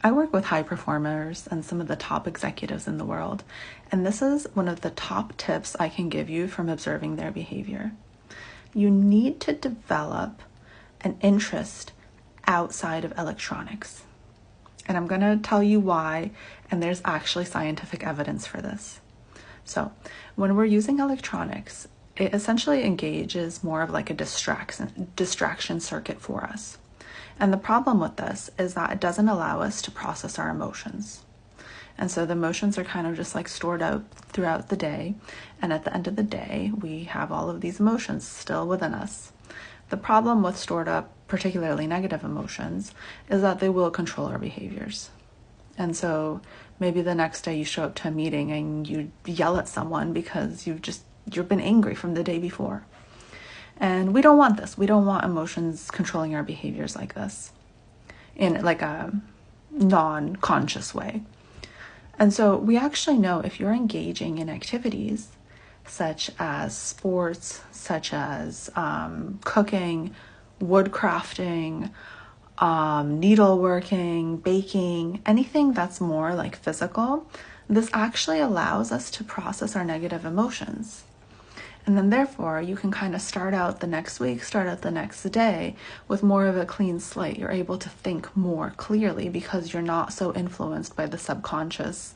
I work with high performers and some of the top executives in the world, and this is one of the top tips I can give you from observing their behavior. You need to develop an interest outside of electronics. And I'm going to tell you why, and there's actually scientific evidence for this. So, when we're using electronics, it essentially engages more of like a distraction circuit for us. And the problem with this is that it doesn't allow us to process our emotions. And so the emotions are kind of just like stored out throughout the day. And at the end of the day, we have all of these emotions still within us. The problem with stored up, particularly negative emotions, is that they will control our behaviors. And so maybe the next day you show up to a meeting and you yell at someone because you've been angry from the day before. And we don't want this. We don't want emotions controlling our behaviors like this in like a non-conscious way. And so we actually know if you're engaging in activities such as sports, such as cooking, woodcrafting, needleworking, baking, anything that's more like physical, this actually allows us to process our negative emotions. And then therefore, you can kind of start out the next day with more of a clean slate. You're able to think more clearly because you're not so influenced by the subconscious,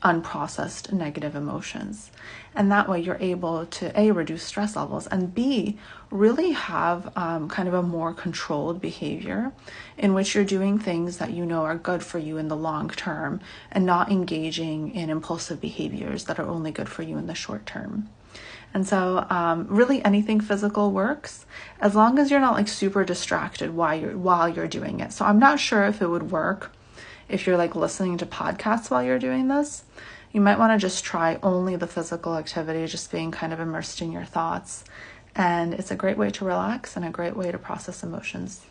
unprocessed negative emotions. And that way you're able to A, reduce stress levels, and B, really have kind of a more controlled behavior in which you're doing things that you know are good for you in the long term and not engaging in impulsive behaviors that are only good for you in the short term. And so really anything physical works as long as you're not like super distracted while you're doing it. So I'm not sure if it would work if you're like listening to podcasts while you're doing this. You might want to just try only the physical activity, just being kind of immersed in your thoughts. And it's a great way to relax and a great way to process emotions.